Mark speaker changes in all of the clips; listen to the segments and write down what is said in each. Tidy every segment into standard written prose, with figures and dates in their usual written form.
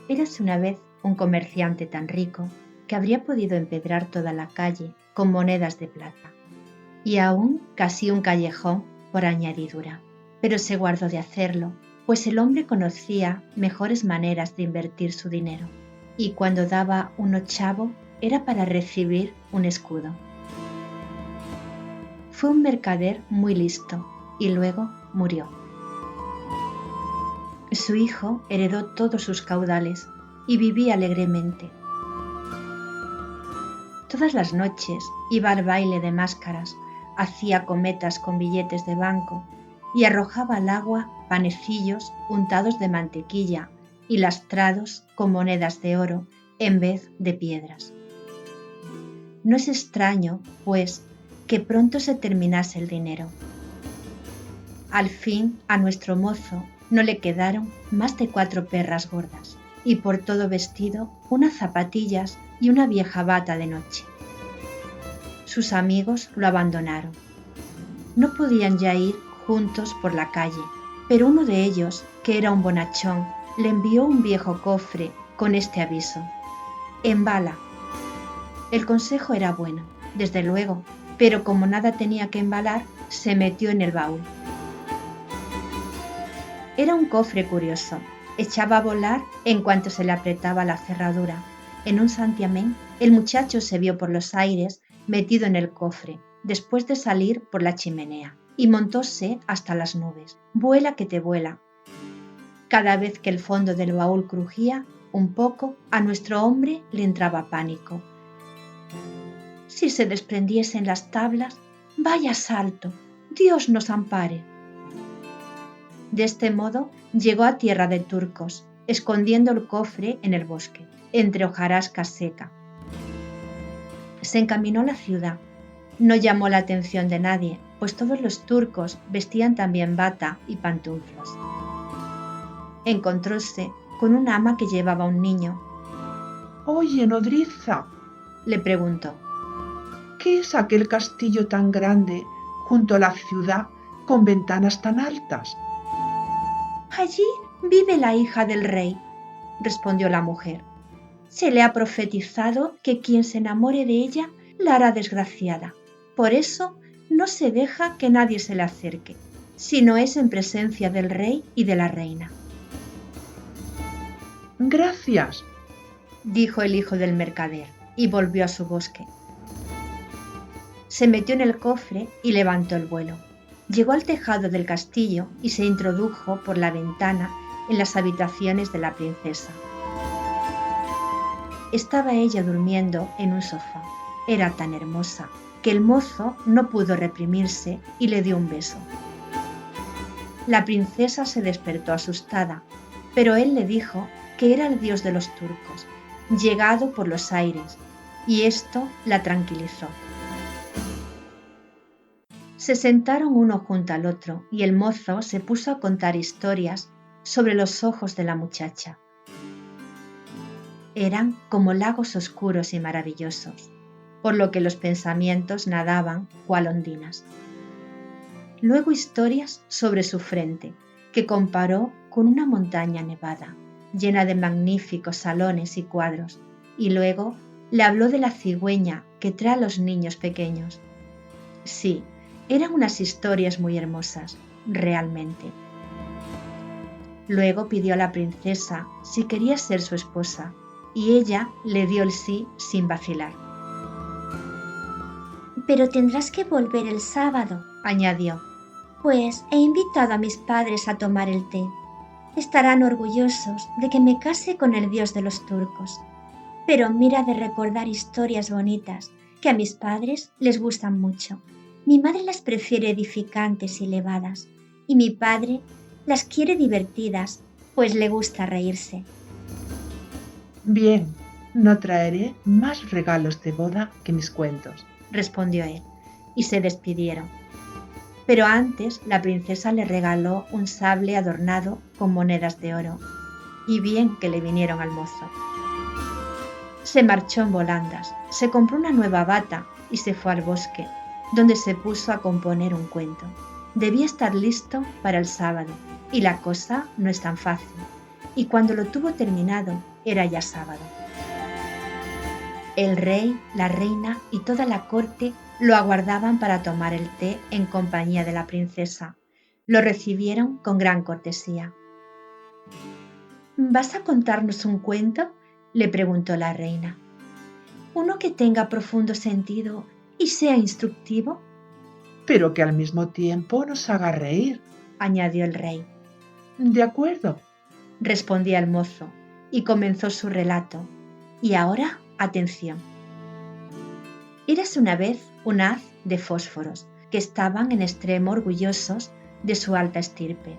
Speaker 1: Érase una vez un comerciante tan rico que habría podido empedrar toda la calle con monedas de plata, y aún casi un callejón por añadidura. Pero se guardó de hacerlo, pues el hombre conocía mejores maneras de invertir su dinero, y cuando daba un ochavo era para recibir un escudo. Fue un mercader muy listo y luego murió. Su hijo heredó todos sus caudales y vivía alegremente. Todas las noches iba al baile de máscaras, hacía cometas con billetes de banco y arrojaba al agua panecillos untados de mantequilla y lastrados con monedas de oro en vez de piedras. No es extraño, pues, que pronto se terminase el dinero. Al fin, a nuestro mozo no le quedaron más de 4 perras gordas y por todo vestido unas zapatillas y una vieja bata de noche. Sus amigos lo abandonaron. No podían ya ir juntos por la calle, pero uno de ellos, que era un bonachón, le envió un viejo cofre con este aviso: «Embala». El consejo era bueno, desde luego, pero como nada tenía que embalar, se metió en el baúl. Era un cofre curioso, echaba a volar en cuanto se le apretaba la cerradura. En un santiamén, el muchacho se vio por los aires metido en el cofre, después de salir por la chimenea, y montóse hasta las nubes. Vuela que te vuela. Cada vez que el fondo del baúl crujía un poco, a nuestro hombre le entraba pánico. Si se desprendiesen las tablas, vaya salto, Dios nos ampare. De este modo llegó a tierra de turcos, escondiendo el cofre en el bosque, entre hojarasca seca. Se encaminó a la ciudad. No llamó la atención de nadie, pues todos los turcos vestían también bata y pantuflas. Encontróse con un ama que llevaba un niño.
Speaker 2: «Oye, nodriza»,
Speaker 1: le preguntó,
Speaker 2: «¿qué es aquel castillo tan grande junto a la ciudad con ventanas tan altas?»
Speaker 1: «Allí vive la hija del rey», respondió la mujer. «Se le ha profetizado que quien se enamore de ella la hará desgraciada. Por eso no se deja que nadie se le acerque, si no es en presencia del rey y de la reina».
Speaker 2: «Gracias»,
Speaker 1: dijo el hijo del mercader, y volvió a su bosque. Se metió en el cofre y levantó el vuelo. Llegó al tejado del castillo y se introdujo por la ventana en las habitaciones de la princesa. Estaba ella durmiendo en un sofá. Era tan hermosa que el mozo no pudo reprimirse y le dio un beso. La princesa se despertó asustada, pero él le dijo que era el dios de los turcos, llegado por los aires, y esto la tranquilizó. Se sentaron uno junto al otro y el mozo se puso a contar historias sobre los ojos de la muchacha. Eran como lagos oscuros y maravillosos, por lo que los pensamientos nadaban cual ondinas. Luego historias sobre su frente, que comparó con una montaña nevada, llena de magníficos salones y cuadros, y luego le habló de la cigüeña que trae a los niños pequeños. Sí, eran unas historias muy hermosas, realmente. Luego pidió a la princesa si quería ser su esposa, y ella le dio el sí sin vacilar.
Speaker 3: «Pero tendrás que volver el sábado»,
Speaker 1: añadió,
Speaker 3: «pues he invitado a mis padres a tomar el té. Estarán orgullosos de que me case con el dios de los turcos. Pero mira de recordar historias bonitas, que a mis padres les gustan mucho. Mi madre las prefiere edificantes y elevadas, y mi padre las quiere divertidas, pues le gusta reírse».
Speaker 2: «Bien, no traeré más regalos de boda que mis cuentos»,
Speaker 1: respondió él, y se despidieron. Pero antes la princesa le regaló un sable adornado con monedas de oro, y bien que le vinieron al mozo. Se marchó en volandas, se compró una nueva bata y se fue al bosque, donde se puso a componer un cuento. Debía estar listo para el sábado, y la cosa no es tan fácil, y cuando lo tuvo terminado era ya sábado. El rey, la reina y toda la corte lo aguardaban para tomar el té en compañía de la princesa. Lo recibieron con gran cortesía. ¿Vas a contarnos un cuento?, le preguntó la reina. ¿Uno que tenga profundo sentido y sea instructivo?
Speaker 2: Pero que al mismo tiempo nos haga reír,
Speaker 1: añadió el rey.
Speaker 2: De acuerdo,
Speaker 1: respondía el mozo, y comenzó su relato. Y ahora, atención. Érase una vez un haz de fósforos que estaban en extremo orgullosos de su alta estirpe.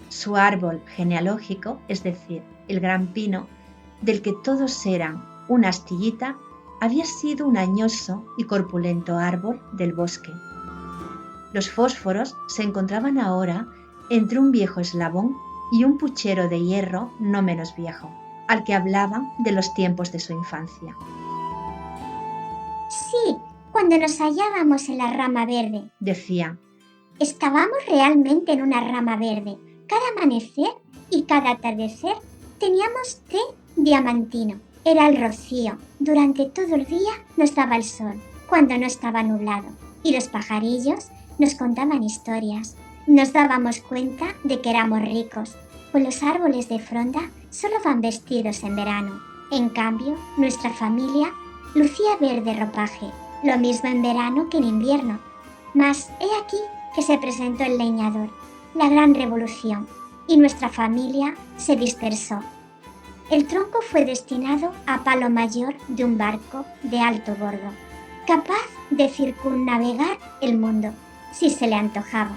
Speaker 1: Su árbol genealógico, es decir, el gran pino, del que todos eran una astillita, había sido un añoso y corpulento árbol del bosque. Los fósforos se encontraban ahora entre un viejo eslabón y un puchero de hierro no menos viejo, al que hablaban de los tiempos de su infancia.
Speaker 3: Sí, cuando nos hallábamos en la rama verde,
Speaker 1: decía.
Speaker 3: Estábamos realmente en una rama verde. Cada amanecer y cada atardecer teníamos té diamantino. Era el rocío. Durante todo el día nos daba el sol, cuando no estaba nublado. Y los pajarillos nos contaban historias. Nos dábamos cuenta de que éramos ricos, pues los árboles de fronda solo van vestidos en verano. En cambio, nuestra familia lucía verde ropaje, lo mismo en verano que en invierno. Mas he aquí que se presentó el leñador, la gran revolución, y nuestra familia se dispersó. El tronco fue destinado a palo mayor de un barco de alto bordo, capaz de circunnavegar el mundo, si se le antojaba.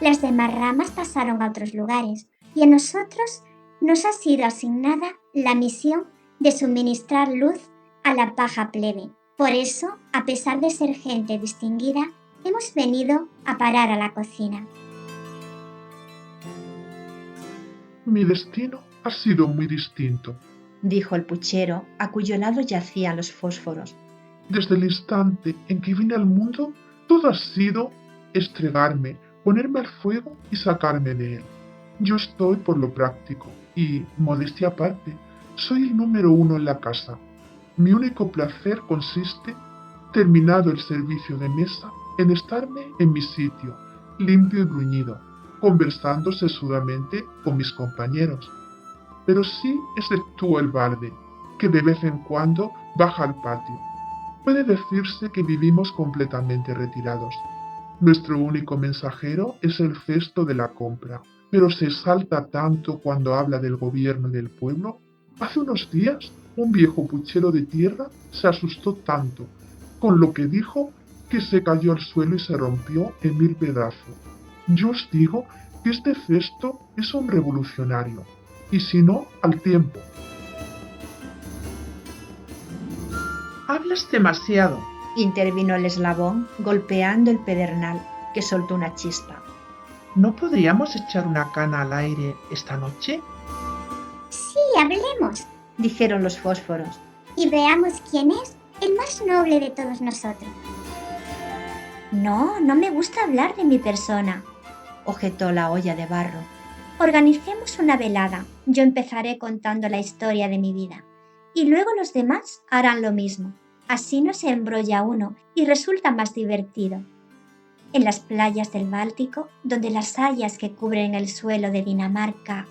Speaker 3: Las demás ramas pasaron a otros lugares, y a nosotros nos ha sido asignada la misión de suministrar luz a la paja plebe. Por eso, a pesar de ser gente distinguida, hemos venido a parar a la cocina.
Speaker 4: Mi destino ha sido muy distinto,
Speaker 1: dijo el puchero, a cuyo lado yacían los fósforos.
Speaker 4: Desde el instante en que vine al mundo, todo ha sido estregarme, ponerme al fuego y sacarme de él. Yo estoy por lo práctico y, modestia aparte, soy el número 1 en la casa. Mi único placer consiste, terminado el servicio de mesa, en estarme en mi sitio, limpio y bruñido, conversando sesudamente con mis compañeros. Pero sí exceptúo el barde, que de vez en cuando baja al patio. Puede decirse que vivimos completamente retirados. Nuestro único mensajero es el cesto de la compra, pero se exalta tanto cuando habla del gobierno y del pueblo. Hace unos días, un viejo puchero de tierra se asustó tanto con lo que dijo que se cayó al suelo y se rompió en 1000 pedazos. Yo os digo que este cesto es un revolucionario, y si no, al tiempo.
Speaker 2: Hablas demasiado,
Speaker 1: intervino el eslabón, golpeando el pedernal, que soltó una chispa.
Speaker 2: ¿No podríamos echar una cana al aire esta noche?
Speaker 3: Sí, hablemos,
Speaker 1: dijeron los fósforos.
Speaker 3: Y veamos quién es el más noble de todos nosotros. No me gusta hablar de mi persona,
Speaker 1: objetó la olla de barro.
Speaker 3: Organicemos una velada. Yo empezaré contando la historia de mi vida, y luego los demás harán lo mismo. Así no se embrolla uno y resulta más divertido. En las playas del Báltico, donde las hayas que cubren el suelo de Dinamarca...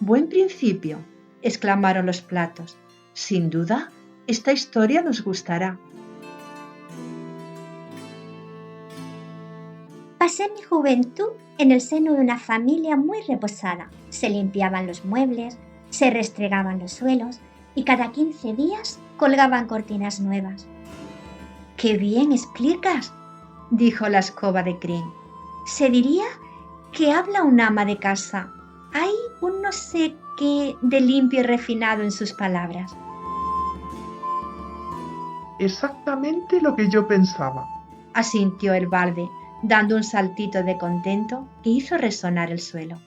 Speaker 1: Buen principio, exclamaron los platos. Sin duda, esta historia nos gustará.
Speaker 3: Pasé mi juventud en el seno de una familia muy reposada. Se limpiaban los muebles, se restregaban los suelos y cada 15 días colgaban cortinas nuevas.
Speaker 1: ¡Qué bien explicas!, dijo la escoba de crin.
Speaker 3: Se diría que habla un ama de casa. Hay un no sé qué de limpio y refinado en sus palabras.
Speaker 2: Exactamente lo que yo pensaba,
Speaker 1: asintió el barde, dando un saltito de contento que hizo resonar el suelo.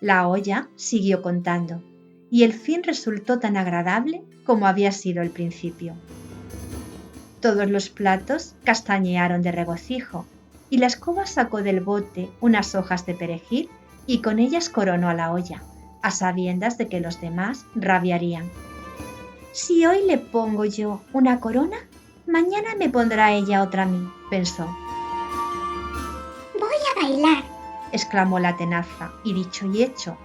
Speaker 1: La olla siguió contando, y el fin resultó tan agradable como había sido el principio. Todos los platos castañearon de regocijo y la escoba sacó del bote unas hojas de perejil y con ellas coronó a la olla, a sabiendas de que los demás rabiarían.
Speaker 3: Si hoy le pongo yo una corona, mañana me pondrá ella otra a mí, pensó.
Speaker 5: Voy a bailar,
Speaker 1: exclamó la tenaza, y dicho y hecho.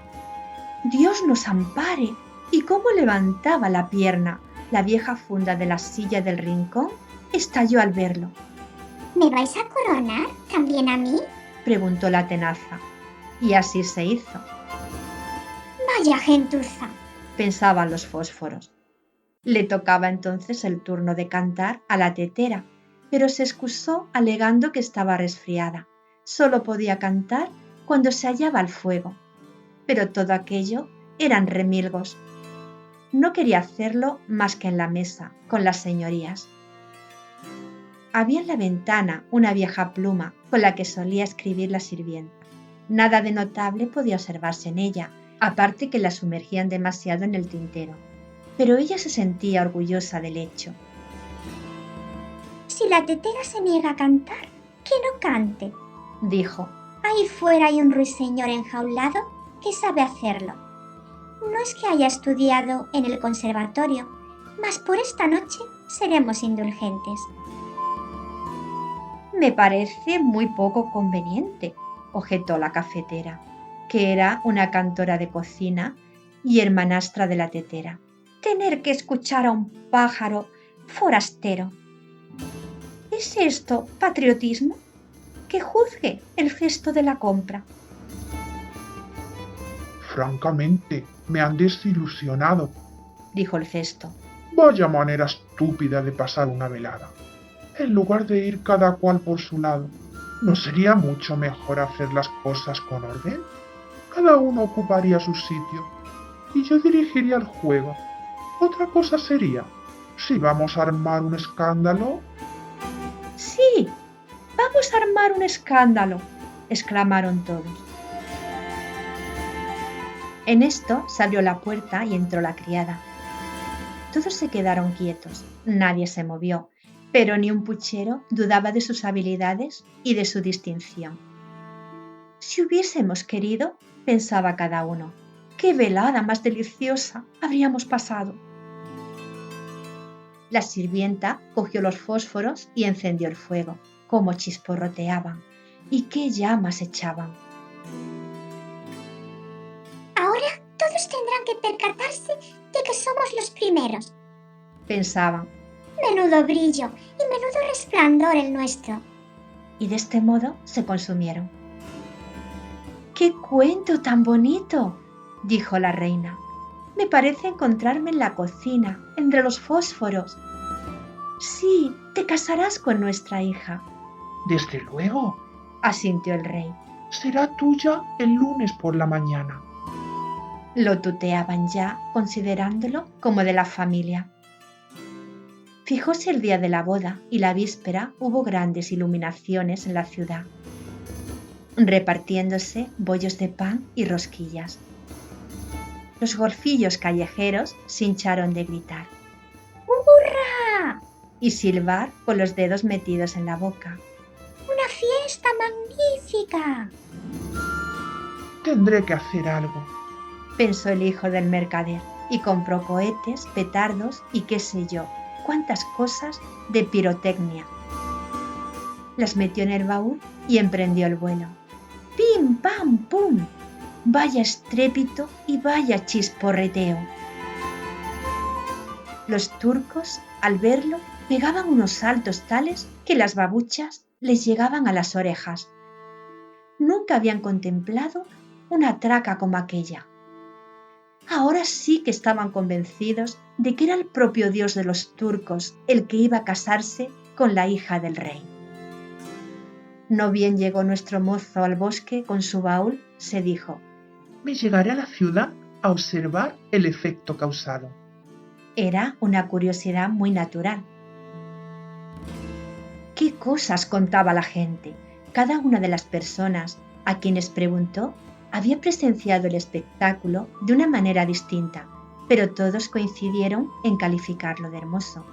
Speaker 1: Dios nos ampare. ¿Y cómo levantaba la pierna? La vieja funda de la silla del rincón estalló al verlo.
Speaker 5: ¿Me vais a coronar también a mí?
Speaker 1: Preguntó la tenaza. Y así se hizo.
Speaker 5: Vaya gentuza,
Speaker 1: pensaban los fósforos. Le tocaba entonces el turno de cantar a la tetera, pero se excusó alegando que estaba resfriada. Solo podía cantar cuando se hallaba al fuego. Pero todo aquello eran remilgos. No quería hacerlo más que en la mesa, con las señorías. Había en la ventana una vieja pluma con la que solía escribir la sirvienta. Nada de notable podía observarse en ella, aparte que la sumergían demasiado en el tintero. Pero ella se sentía orgullosa del hecho.
Speaker 5: Si la tetera se niega a cantar, que no cante,
Speaker 1: dijo.
Speaker 5: Ahí fuera hay un ruiseñor enjaulado que sabe hacerlo. No es que haya estudiado en el conservatorio, mas por esta noche seremos indulgentes.
Speaker 1: Me parece muy poco conveniente, objetó la cafetera, que era una cantora de cocina y hermanastra de la tetera, tener que escuchar a un pájaro forastero. ¿Es esto patriotismo? Que juzgue el gesto de la compra.
Speaker 4: Francamente, me han desilusionado,
Speaker 1: dijo el cesto.
Speaker 4: Vaya manera estúpida de pasar una velada. En lugar de ir cada cual por su lado, ¿no sería mucho mejor hacer las cosas con orden? Cada uno ocuparía su sitio y yo dirigiría el juego. Otra cosa sería, si vamos a armar un escándalo...
Speaker 1: Sí, vamos a armar un escándalo, exclamaron todos. En esto se abrió la puerta y entró la criada. Todos se quedaron quietos, nadie se movió, pero ni un puchero dudaba de sus habilidades y de su distinción. Si hubiésemos querido, pensaba cada uno, qué velada más deliciosa habríamos pasado. La sirvienta cogió los fósforos y encendió el fuego, cómo chisporroteaban y qué llamas echaban.
Speaker 5: Ahora todos tendrán que percatarse de que somos los primeros,
Speaker 1: pensaban.
Speaker 5: Menudo brillo y menudo resplandor el nuestro.
Speaker 1: Y de este modo se consumieron. ¡Qué cuento tan bonito!, dijo la reina. Me parece encontrarme en la cocina, entre los fósforos. Sí, te casarás con nuestra hija.
Speaker 2: Desde luego,
Speaker 1: asintió el rey.
Speaker 2: Será tuya el lunes por la mañana.
Speaker 1: Lo tuteaban ya, considerándolo como de la familia. Fijóse el día de la boda y la víspera hubo grandes iluminaciones en la ciudad, repartiéndose bollos de pan y rosquillas. Los golfillos callejeros se hincharon de gritar
Speaker 5: ¡Hurra!
Speaker 1: y silbar con los dedos metidos en la boca.
Speaker 5: ¡Una fiesta magnífica!
Speaker 2: Tendré que hacer algo,
Speaker 1: pensó el hijo del mercader, y compró cohetes, petardos y qué sé yo, cuántas cosas de pirotecnia. Las metió en el baúl y emprendió el vuelo. ¡Pim, pam, pum! Vaya estrépito y vaya chisporreteo. Los turcos, al verlo, pegaban unos saltos tales que las babuchas les llegaban a las orejas. Nunca habían contemplado una traca como aquella. Ahora sí que estaban convencidos de que era el propio Dios de los turcos el que iba a casarse con la hija del rey. No bien llegó nuestro mozo al bosque con su baúl, se dijo:
Speaker 2: me llegaré a la ciudad a observar el efecto causado.
Speaker 1: Era una curiosidad muy natural. ¿Qué cosas contaba la gente? Cada una de las personas a quienes preguntó había presenciado el espectáculo de una manera distinta, pero todos coincidieron en calificarlo de hermoso.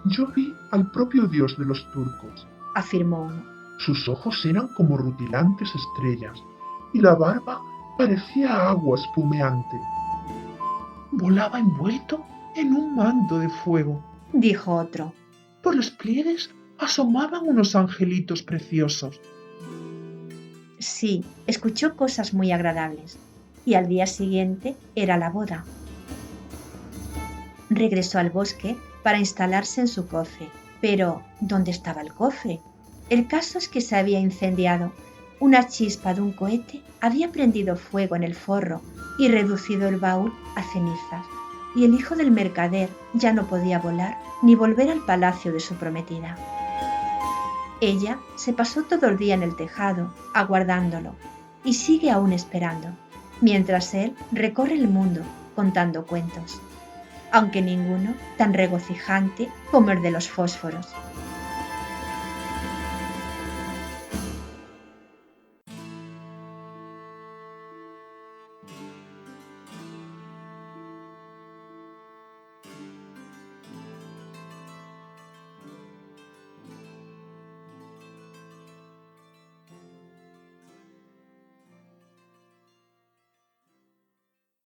Speaker 4: Yo vi al propio dios de los turcos.
Speaker 1: afirmó uno.
Speaker 4: Sus ojos eran como rutilantes estrellas y la barba parecía agua espumeante.
Speaker 2: Volaba envuelto en un manto de fuego.
Speaker 1: Dijo otro.
Speaker 2: Por los pliegues asomaban unos angelitos preciosos.
Speaker 1: Sí, escuchó cosas muy agradables. Y al día siguiente era la boda. Regresó al bosque para instalarse en su cofre. Pero, ¿dónde estaba el cofre? El caso es que se había incendiado. Una chispa de un cohete había prendido fuego en el forro y reducido el baúl a cenizas. Y el hijo del mercader ya no podía volar ni volver al palacio de su prometida. Ella se pasó todo el día en el tejado, aguardándolo, y sigue aún esperando, mientras él recorre el mundo contando cuentos, aunque ninguno tan regocijante como el de los fósforos.